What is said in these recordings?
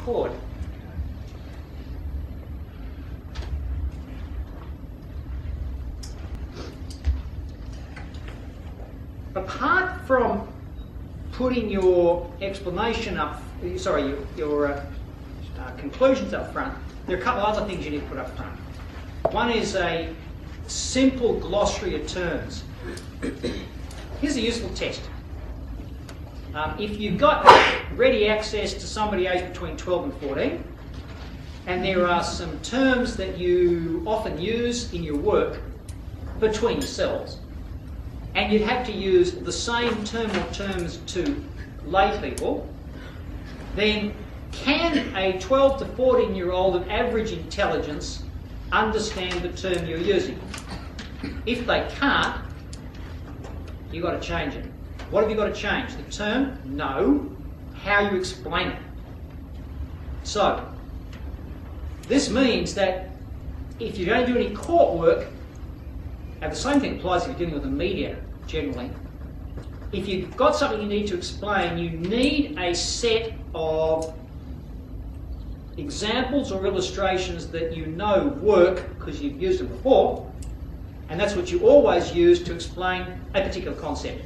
record. Apart from putting your explanation up, your conclusions up front, there are a couple of other things you need to put up front. One is a simple glossary of terms. Here's a useful test. If you've got ready access to somebody aged between 12 and 14, and there are some terms that you often use in your work between yourselves, and you'd have to use the same term or terms to lay people, then can a 12 to 14-year-old of average intelligence understand the term you're using? If they can't, you've got to change it. What have you got to change? The term? No. How you explain it. So, this means that if you're going to do any court work, and the same thing applies if you're dealing with the media generally, if you've got something you need to explain, you need a set of examples or illustrations that you know work because you've used them before, and that's what you always use to explain a particular concept.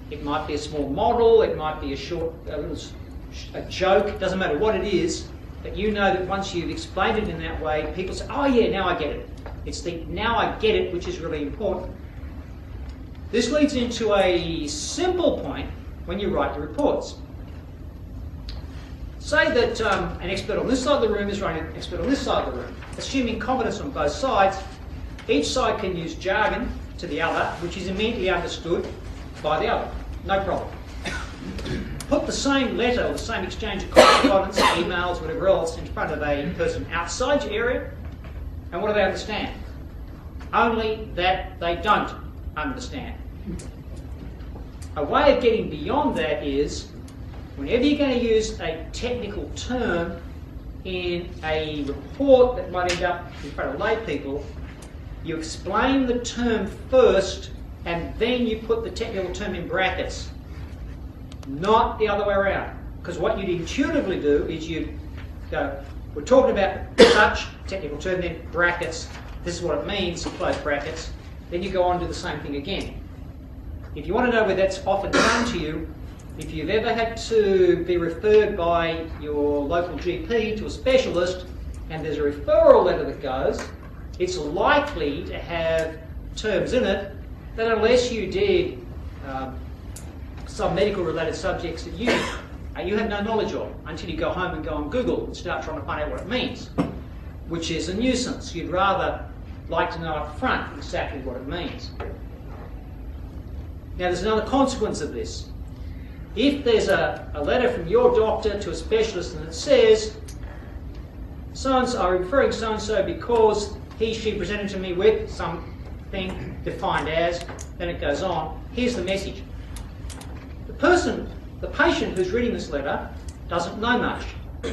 It might be a small model, it might be a joke, it doesn't matter what it is, but you know that once you've explained it in that way, people say, oh yeah, now I get it. It's the now I get it which is really important. This leads into a simple point when you write your reports. Say that an expert on this side of the room is writing an expert on this side of the room. Assuming competence on both sides, each side can use jargon to the other, which is immediately understood by the other. No problem. Put the same letter or the same exchange of correspondence, emails, whatever else, in front of a person outside your area, and what do they understand? Only that they don't understand. A way of getting beyond that is, whenever you're going to use a technical term in a report that might end up in front of lay people, you explain the term first and then you put the technical term in brackets, not the other way around. Because what you'd intuitively do is you'd go, we're talking about such technical term, then brackets, this is what it means, close brackets, then you go on to do the same thing again. If you want to know where that's often done to you, if you've ever had to be referred by your local GP to a specialist and there's a referral letter that goes, it's likely to have terms in it that unless you did some medical related subjects that you have no knowledge of until you go home and go on Google and start trying to find out what it means, which is a nuisance. You'd rather like to know up front exactly what it means. Now there's another consequence of this. If there's a letter from your doctor to a specialist and it says, so-and-so, I'm referring so-and-so because he/she presented to me with something defined as, then it goes on, here's the message. The patient who's reading this letter doesn't know much.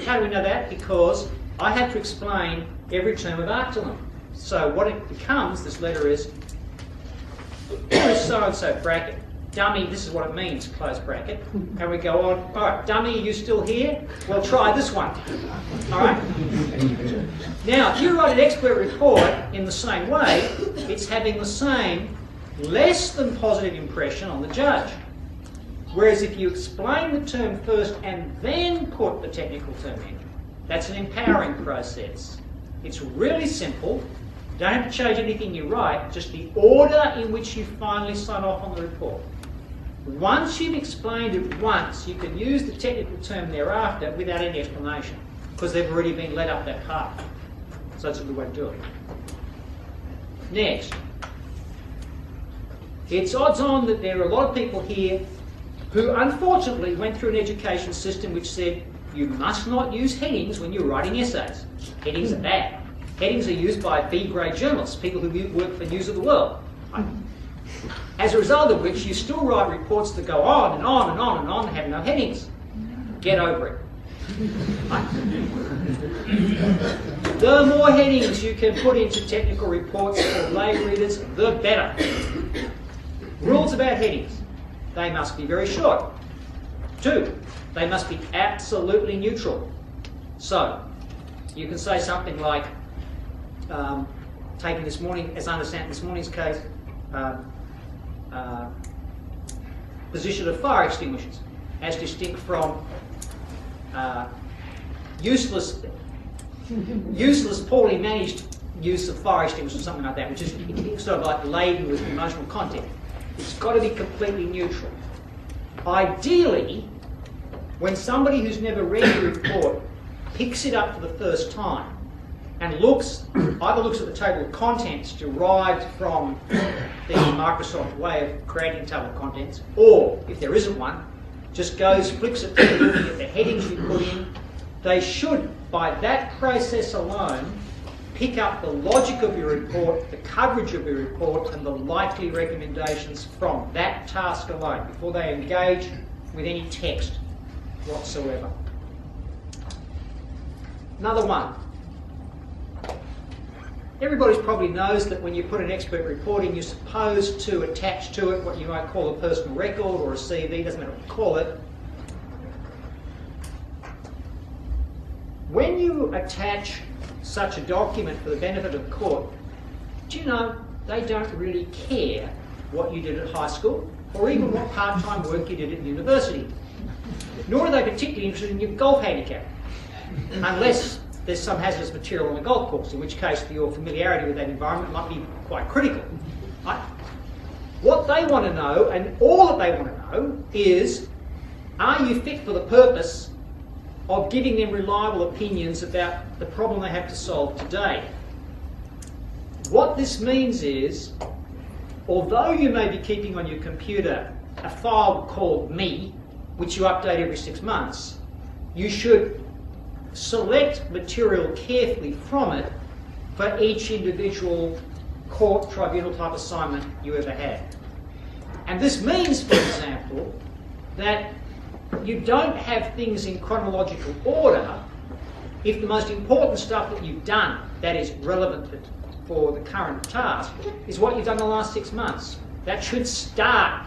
How do we know that? Because I have to explain every term of art to them. So what it becomes, this letter is, here is so-and-so, bracket. Dummy, this is what it means, close bracket. And we go on, all right, dummy, are you still here? Well, try this one. All right? Now, if you write an expert report in the same way, it's having the same less than positive impression on the judge. Whereas if you explain the term first and then put the technical term in, that's an empowering process. It's really simple. You don't have to change anything you write, just the order in which you finally sign off on the report. Once you've explained it once, you can use the technical term thereafter without any explanation, because they've already been led up that path. So that's a good way to do it. Next, it's odds on that there are a lot of people here who unfortunately went through an education system which said you must not use headings when you're writing essays. Headings are bad. Headings are used by B-grade journalists, people who work for News of the World. As a result of which, you still write reports that go on and on and on and on and have no headings. Get over it. The more headings you can put into technical reports for lay readers, the better. Rules about headings. They must be very short. 2, They must be absolutely neutral. So, you can say something like, taking this morning, as I understand this morning's case, position of fire extinguishers, as distinct from useless, poorly managed use of fire extinguishers or something like that, which is sort of like laden with emotional content. It's got to be completely neutral. Ideally, when somebody who's never read the report picks it up for the first time and either looks at the table of contents derived from the Microsoft way of creating a table of contents, or if there isn't one, just flicks it through looking at the headings you put in, they should, by that process alone, pick up the logic of your report, the coverage of your report, and the likely recommendations from that task alone before they engage with any text whatsoever. Another one. Everybody probably knows that when you put an expert report in, you're supposed to attach to it what you might call a personal record or a CV, doesn't matter what you call it. When you attach such a document for the benefit of the court, do you know they don't really care what you did at high school or even what part-time work you did at university. Nor are they particularly interested in your golf handicap, unless there's some hazardous material on the golf course, in which case your familiarity with that environment might be quite critical. Right? What they want to know, and all that they want to know, is are you fit for the purpose of giving them reliable opinions about the problem they have to solve today? What this means is, although you may be keeping on your computer a file called Me, which you update every 6 months, you should select material carefully from it for each individual court, tribunal type assignment you ever had. And this means, for example, that you don't have things in chronological order if the most important stuff that you've done that is relevant for the current task is what you've done in the last 6 months. That should start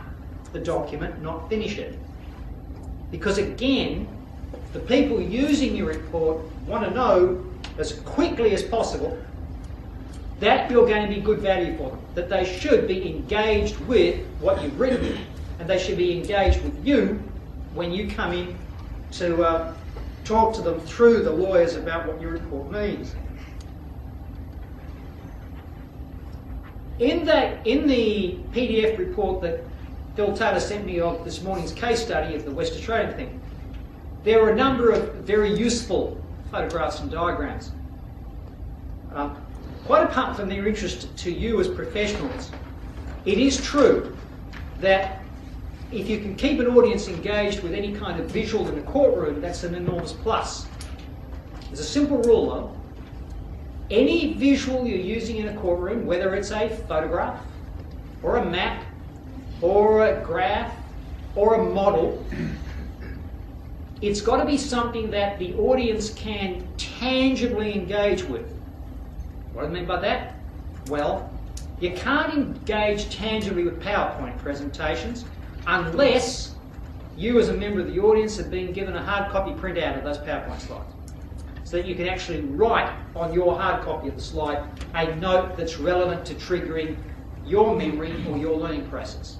the document, not finish it. Because again, the people using your report want to know as quickly as possible that you're going to be good value for them, that they should be engaged with what you've written, and they should be engaged with you when you come in to talk to them through the lawyers about what your report means. In the PDF report that Phil Taylor sent me of this morning's case study of the West Australian thing, there are a number of very useful photographs and diagrams. Quite apart from their interest to you as professionals, it is true that if you can keep an audience engaged with any kind of visual in a courtroom, that's an enormous plus. There's a simple rule though. Any visual you're using in a courtroom, whether it's a photograph or a map or a graph or a model, it's got to be something that the audience can tangibly engage with. What do I mean by that? Well, you can't engage tangibly with PowerPoint presentations unless you as a member of the audience have been given a hard copy printout of those PowerPoint slides, so that you can actually write on your hard copy of the slide a note that's relevant to triggering your memory or your learning process.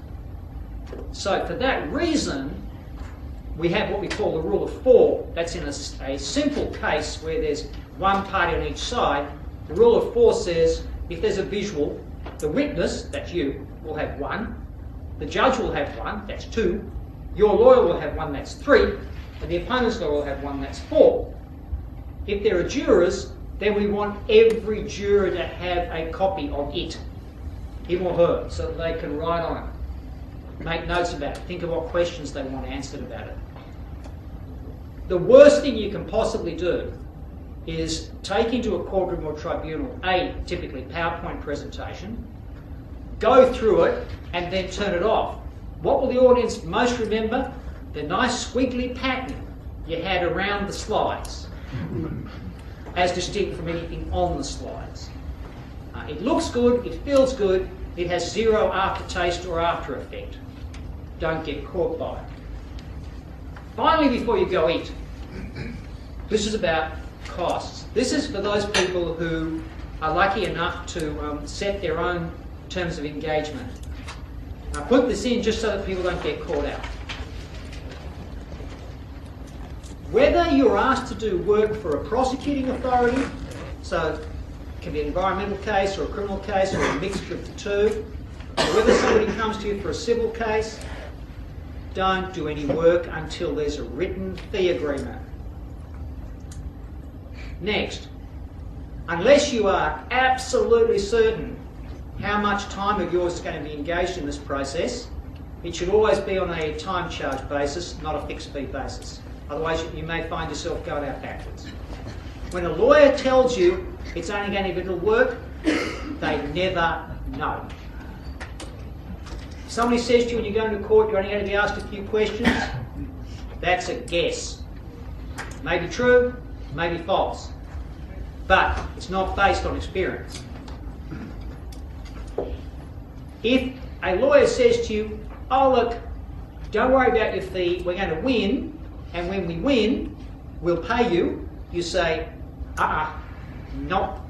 So for that reason, we have what we call the rule of 4. That's in a simple case where there's one party on each side. The rule of 4 says if there's a visual, the witness, that's you, will have 1, the judge will have 1, that's 2, your lawyer will have 1, that's 3, and the opponent's lawyer will have 1, that's 4. If there are jurors, then we want every juror to have a copy of it, him or her, so that they can write on it, make notes about it, think of what questions they want answered about it. The worst thing you can possibly do is take into a courtroom or tribunal a typically PowerPoint presentation, go through it, and then turn it off. What will the audience most remember? The nice squiggly pattern you had around the slides, as distinct from anything on the slides. It looks good, it feels good, it has zero aftertaste or after effect. Don't get caught by it. Finally, before you go eat, this is about costs. This is for those people who are lucky enough to set their own terms of engagement. I put this in just so that people don't get caught out. Whether you're asked to do work for a prosecuting authority, so it can be an environmental case or a criminal case or a mixture of the two, or whether somebody comes to you for a civil case, don't do any work until there's a written fee agreement. Next, unless you are absolutely certain how much time of yours is going to be engaged in this process, it should always be on a time charge basis, not a fixed fee basis. Otherwise you may find yourself going out backwards. When a lawyer tells you it's only going to be little work, they never know. If somebody says to you when you go into court you're only going to be asked a few questions, that's a guess. Maybe true, maybe false, but it's not based on experience. If a lawyer says to you, oh look, don't worry about your fee, we're going to win, and when we win, we'll pay you, you say, no.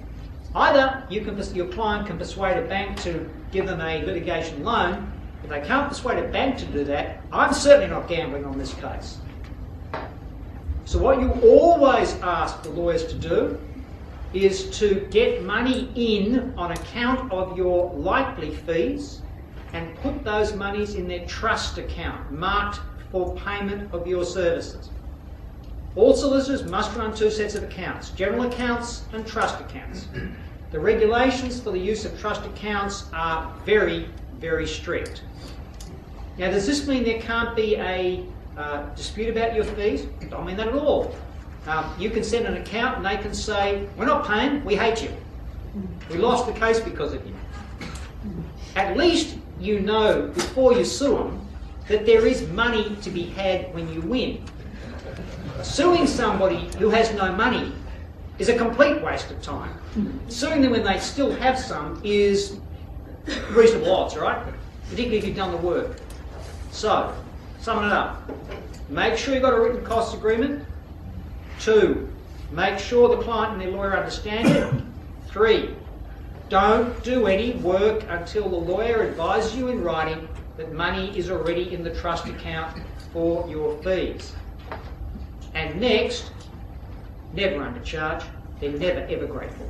Either your client can persuade a bank to give them a litigation loan. If they can't persuade a bank to do that, I'm certainly not gambling on this case. So what you always ask the lawyers to do is to get money in on account of your likely fees and put those monies in their trust account, marked for payment of your services. All solicitors must run two sets of accounts, general accounts and trust accounts. The regulations for the use of trust accounts are very, very strict. Now, does this mean there can't be a dispute about your fees? I don't mean that at all. You can send an account and they can say, we're not paying, we hate you. We lost the case because of you. At least you know before you sue them that there is money to be had when you win. Suing somebody who has no money is a complete waste of time. Suing them when they still have some is reasonable odds, right? Particularly if you've done the work. So, summing it up, make sure you've got a written costs agreement. 2, make sure the client and their lawyer understand it. 3, don't do any work until the lawyer advises you in writing that money is already in the trust account for your fees. And next, never undercharge. They're never ever grateful.